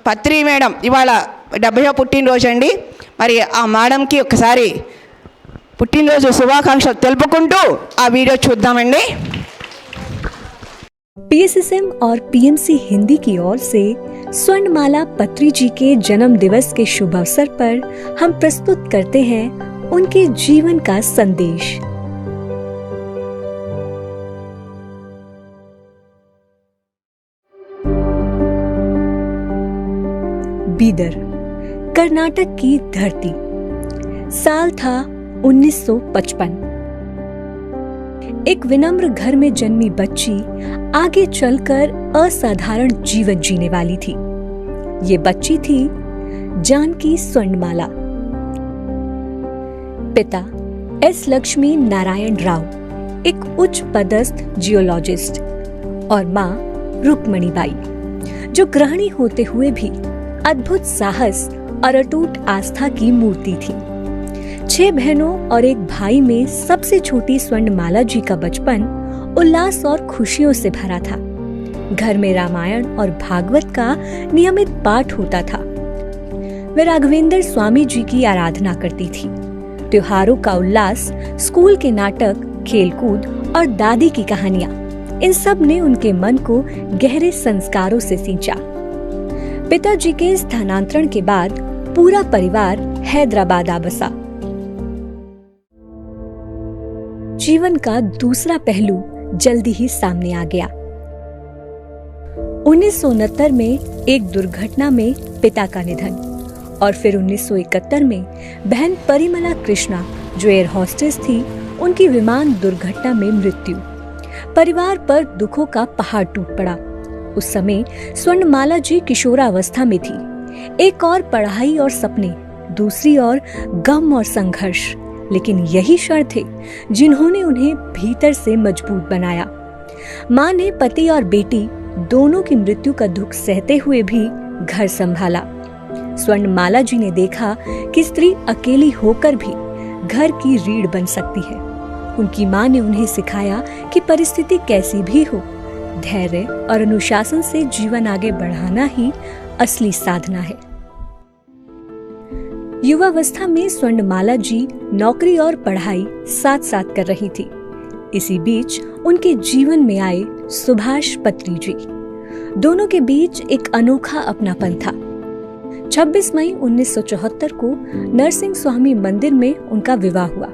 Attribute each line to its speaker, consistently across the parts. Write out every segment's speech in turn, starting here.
Speaker 1: పత్రి madam ఇవాళ 70వ పుట్టినరోజు అండి. మరి ఆ మేడంకి ఒకసారి పుట్టినరోజు శుభాకాంక్షలు తెలుపుకుంటూ ఆ వీడియో చూద్దామండి.
Speaker 2: PSSM और PMC हिंदी की ओर से स्वर्णमाला पत्री जी के जन्म दिवस के शुभ अवसर पर हम प्रस्तुत करते हैं उनके जीवन का संदेश। बीदर, कर्नाटक की धरती। साल था 1955। एक विनम्र घर में जन्मी बच्ची आगे चलकर असाधारण जीवन जीने वाली थी। ये बच्ची थी जानकी स्वर्णमाला। पिता एस लक्ष्मी नारायण राव एक उच्च पदस्थ जियोलॉजिस्ट और मां रुक्मणीबाई जो गृहिणी होते हुए भी अद्भुत साहस और अटूट आस्था की मूर्ति थी। 6 बहनों और एक भाई में सबसे छोटी स्वर्णमाला जी का बचपन उल्लास और खुशियों से भरा था। घर में रामायण और भागवत का नियमित पाठ होता था। वे राघवेंद्र स्वामी जी की आराधना करती थी। त्योहारों का उल्लास, स्कूल के नाटक, खेलकूद और दादी की कहानियां, इन सब ने उनके मन को गहरे संस्कारों से सींचा। पिताजी के स्थानांतरण के बाद पूरा परिवार हैदराबाद आ बसा। जीवन का दूसरा पहलू जल्दी ही सामने आ गया। 1969 में एक दुर्घटना में पिता का निधन और फिर 1971 में बहन परिमला कृष्णा जो एयर होस्टेस थी, उनकी विमान दुर्घटना में मृत्यु। परिवार पर दुखों का पहाड़ टूट पड़ा। उस समय स्वर्णमाला जी किशोरावस्था में थी। एक और पढ़ाई और सपने, दूसरी ओर गम और संघर्ष, लेकिन यही क्षण थे जिन्होंने उन्हें भीतर से मजबूत बनाया। मां ने पति और बेटी दोनों की मृत्यु का दुख सहते हुए भी घर संभाला। स्वर्णमाला जी ने देखा कि स्त्री अकेली होकर भी घर की रीढ़ बन सकती है। उनकी मां ने उन्हें सिखाया कि परिस्थिति कैसी भी हो, धैर्य और अनुशासन से जीवन आगे बढ़ाना ही असली साधना है। युवावस्था में स्वर्णमाला जी नौकरी और पढ़ाई साथ साथ कर रही थी। इसी बीच उनके जीवन में आए सुभाष पत्री जी। दोनों के बीच एक अनोखा अपनापन था। 26 मई 1974 को नरसिंह स्वामी मंदिर में उनका विवाह हुआ।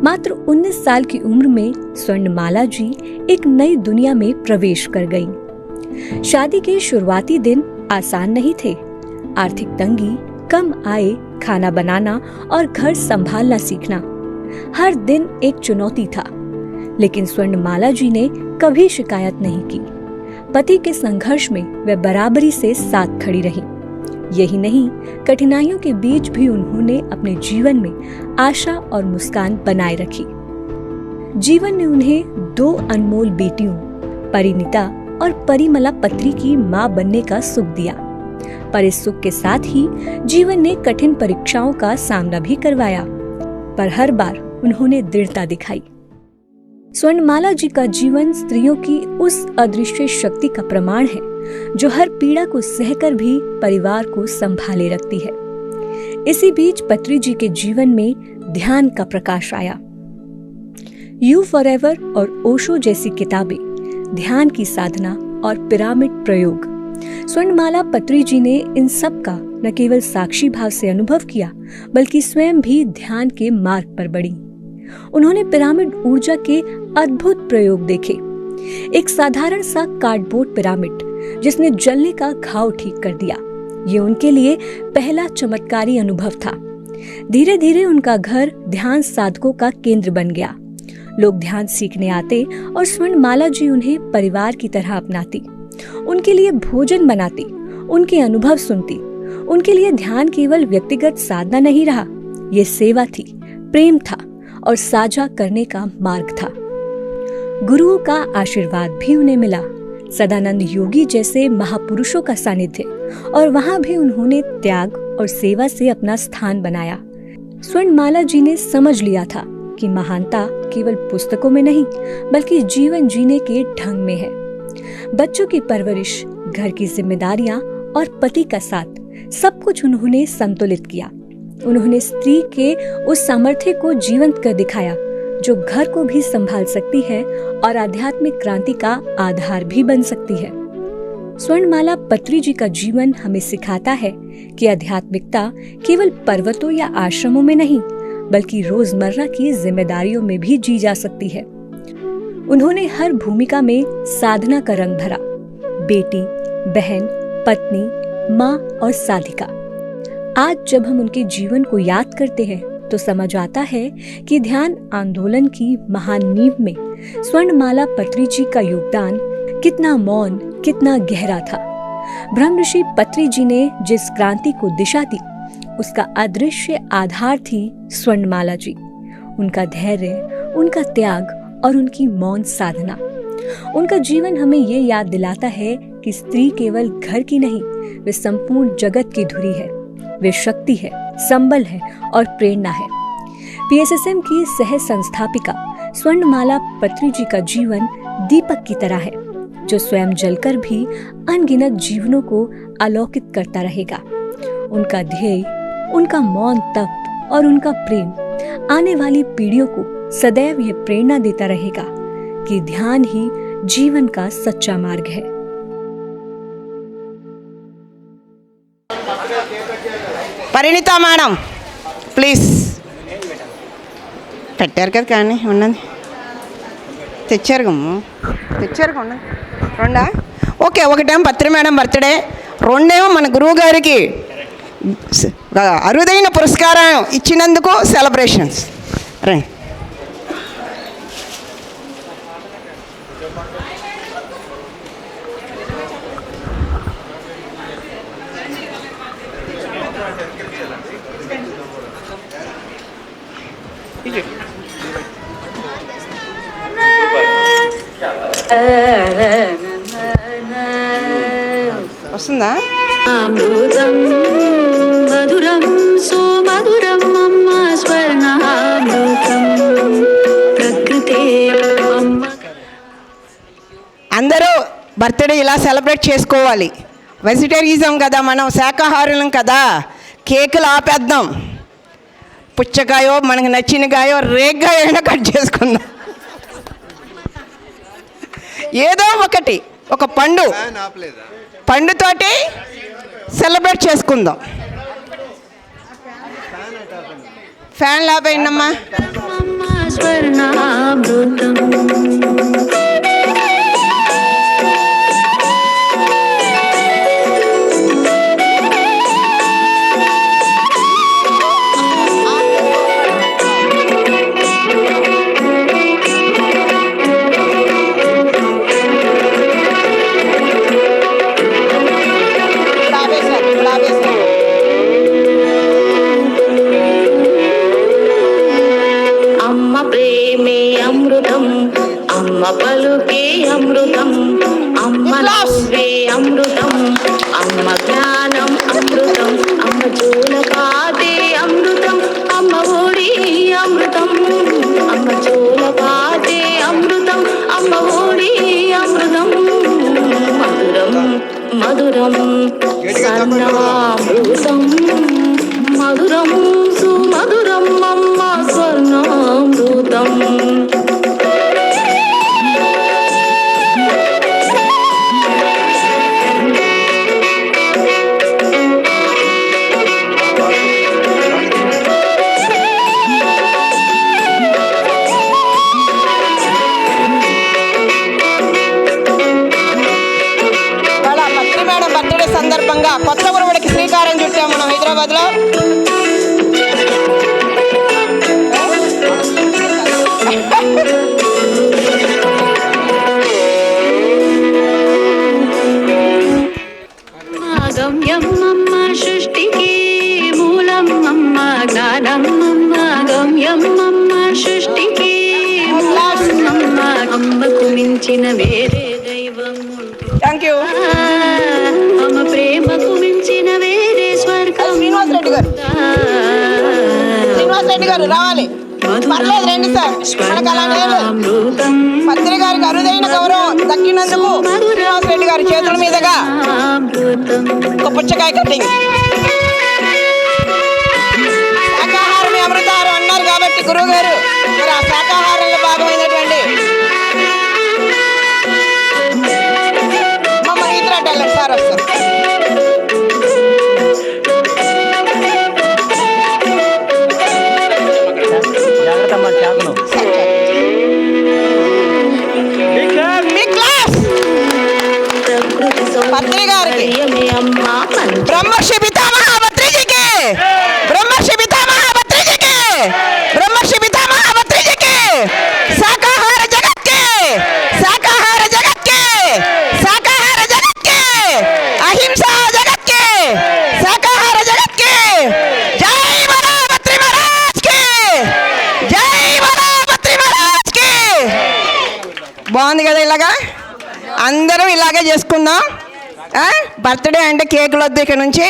Speaker 2: मात्र 19 साल की उम्र में स्वर्णमाला जी एक नई दुनिया में प्रवेश कर गईं। शादी के शुरुआती दिन आसान नहीं थे। आर्थिक तंगी, कम आय, खाना बनाना और घर संभालना सीखना हर दिन एक चुनौती था, लेकिन स्वर्णमाला जी ने कभी शिकायत नहीं की। पति के संघर्ष में वे बराबरी से साथ खड़ी रहीं। यही नहीं, कठिनाइयों के बीच भी उन्होंने अपने जीवन में आशा और मुस्कान बनाए रखी। जीवन ने उन्हें 2 अनमोल बेटियों परिणीता और परिमला पत्री की मां बनने का सुख दिया। पर इस सुख के साथ ही जीवन ने कठिन परीक्षाओं का सामना भी करवाया, पर हर बार उन्होंने दृढ़ता दिखाई। स्वर्णमाला जी का जीवन स्त्रियों की उस अदृश्य शक्ति का प्रमाण है जो हर पीड़ा को सहकर भी परिवार को संभाले रखती है। इसी बीच पत्री जी के जीवन में ध्यान का प्रकाश आया। यू फॉरएवर और ओशो जैसी किताबें, ध्यान की साधना और पिरामिड प्रयोग। स्वर्णमाला पत्री जी ने इन सब का न केवल साक्षी भाव से अनुभव किया, बल्कि स्वयं भी ध्यान के मार्ग पर बढ़ी। उन्होंने पिरामिड ऊर्जा के अद्भुत प्रयोग देखे। एक साधारण सा कार्डबोर्ड पिरामिड जिसने जलने का घाव ठीक कर दिया, ये उनके लिए पहला चमत्कारी अनुभव था। धीरे धीरे उनका घर ध्यान साधकों का केंद्र बन गया। लोग ध्यान सीखने आते और स्वर्णमाला जी उन्हें परिवार की तरह अपनाती, उनके लिए भोजन बनाती, उनके अनुभव सुनती। उनके लिए ध्यान केवल व्यक्तिगत साधना नहीं रहा, ये सेवा थी, प्रेम था और साझा करने का मार्ग था। गुरुओं का आशीर्वाद भी उन्हें मिला। सदानंद योगी जैसे महापुरुषों का सानिध्य, और वहां भी उन्होंने त्याग और सेवा से अपना स्थान बनाया। स्वर्णमाला जी ने समझ लिया था कि महानता केवल पुस्तकों में नहीं, बल्कि जीवन जीने के ढंग में है। बच्चों की परवरिश, घर की जिम्मेदारियां और पति का साथ सब कुछ उन्होंने संतुलित किया। उन्होंने स्त्री के उस सामर्थ्य को जीवंत कर दिखाया जो घर को भी संभाल सकती है और आध्यात्मिक क्रांति का आधार भी बन सकती है। स्वर्णमाला पत्री जी का जीवन हमें सिखाता है कि आध्यात्मिकता केवल पर्वतों या आश्रमों में नहीं, बल्कि रोजमर्रा की जिम्मेदारियों में भी जी जा सकती है। उन्होंने हर भूमिका में साधना का रंग भरा, बेटी, बहन, पत्नी, माँ और साधिका। आज जब हम उनके जीवन को याद करते हैं तो समझ आता है कि ध्यान आंदोलन की महान नींव में स्वर्णमाला पत्री जी का योगदान कितना मौन, कितना गहरा था। ब्रह्म ऋषि पत्री जी ने जिस क्रांति को दिशा दी, उसका अदृश्य आधार थी स्वर्णमाला जी। उनका धैर्य, उनका त्याग और उनकी मौन साधना। उनका जीवन हमें ये याद दिलाता है कि स्त्री केवल घर की नहीं, वे संपूर्ण जगत की धुरी है। वे शक्ति है, संबल है और प्रेरणा है। PSSM की सह संस्थापिका स्वर्णमाला पत्री जी का जीवन दीपक की तरह है, जो स्वयं जलकर भी अनगिनत जीवनों को आलोकित करता रहेगा। उनका ध्येय, उनका मौन तप और उनका प्रेम आने वाली पीढ़ियों को सदैव ये प्रेरणा देता रहेगा कि ध्यान ही जीवन का सच्चा मार्ग है।
Speaker 1: Parineeta madam please. పెట్టారు కదా కానీ ఉన్నది తెచ్చారు గమ్ము తెచ్చారు ఉన్నది రెండా? ఓకే, ఒకటేమో పత్రి మేడం బర్త్డే, రెండేమో మన గురువు గారికి అరుదైన పురస్కారం ఇచ్చినందుకు సెలబ్రేషన్స్. రండి. వస్తుందా?
Speaker 3: అమృతం మధురం సుమధురం అమ్మ స్వర్ణామృతం ప్రకృతే అమ్మ.
Speaker 1: అందరూ బర్త్డే ఇలా సెలబ్రేట్ చేసుకోవాలి. వెజిటేరియనిజం కదా, మనం శాకాహారులం కదా, కేకులు ఆపేద్దాం. పుచ్చకాయో మనకు నచ్చిన కాయో రేగ్గాయ అయినా కట్ చేసుకుందాం. ఏదో ఒకటి, ఒక పండుతోటి సెలబ్రేట్ చేసుకుందాం. ఫ్యాన్ లాపేయండమ్మా.
Speaker 3: అమ్మ స్వర్ణామృతం. అమ్మ పలుకే అమృతం, అమ్మ నవ్వే అమృతం, అమ్మ జ్ఞానం అమృతం, అమ్మ జోలపాటే అమృతం, అమ్మ ఒడి అమృతం, అమ్మ జోలపాటే అమృతం, అమ్మ ఒడి అమృతం. మధురం మధురం స్వర్ణామృతం, మధురం సుమధురం అమ్మ స్వర్ణామృతం.
Speaker 1: సందర్భంగా కొత్త గురువుడికి శ్రీకారం చుట్టాం మనం హైదరాబాద్లో.
Speaker 3: గమ్యం అమ్మ సృష్టికి మూలం అమ్మ జ్ఞానం అమ్మ గమ్యం అమ్మ సృష్టికి మూలం అమ్మ అమ్మకు మించిన వేరే దైవం.
Speaker 1: Thank you.
Speaker 3: అమ్మ ప్రేమకు మించిన వేరే స్వర్గం.
Speaker 1: శ్రీనివాస్ రెడ్డి గారు రావాలి. పర్లేదు రండి సార్, మనకు అలా లేదు.
Speaker 3: స్వర్ణామృతం
Speaker 1: పత్రి గారికి అరుదైన గౌరవం దక్కినందుకు శ్రీనివాసరెడ్డి గారి చేతుల మీదుగా
Speaker 3: అమృతం
Speaker 1: ఒక పుచ్చకాయ కటింగ్. శాకాహారమే అమృతాహారం అన్నారు కాబట్టి గురువు గారు మరి ఆ శాకాహారంలో భాగమైనటువంటి మమ్మల్ని ఈతరాటాలి సార్ వస్తారు. Big class.
Speaker 3: ప్రకృతి
Speaker 1: పత్రి గారికి
Speaker 3: సౌందర్యమే అమ్మా మంత్రం
Speaker 1: బ్రహ్మర్షి పితామహ పత్రిజీకి, బ్రహ్మర్షి పితామహ పత్రిజీకి, బ్రహ్మర్షి పితామహ పత్రిజీకి, శాకాహార జగత్కి, శాకాహార జగత్కి, శాకాహార జగత్కి, అహింసా జగత్కి, శాకాహార జగత్కి, జై బలో పత్రి మహారాజ్కి, జై బలో పత్రి మహారాజ్కి. బాగుంది కదా, ఇలాగా అందరం ఇలాగే చేసుకుందాం. బర్త్డే అంటే కేకులు వద్దు, ఇక్కడ నుంచి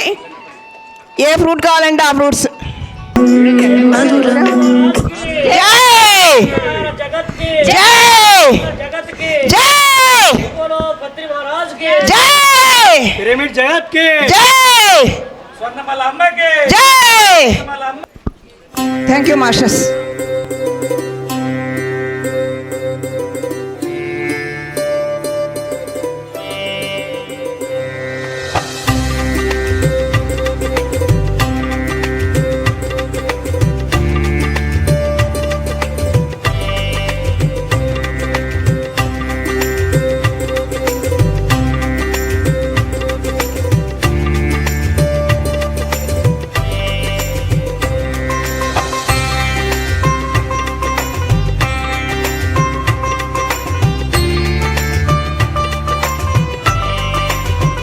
Speaker 1: ఏ ఫ్రూట్ కావాలంటే ఆ ఫ్రూట్స్. జై జై జై జై
Speaker 4: పిరమిడ్ జగత్ కి
Speaker 1: జై
Speaker 4: స్వర్ణమాల అమ్మకి
Speaker 1: జై. Thank you masters.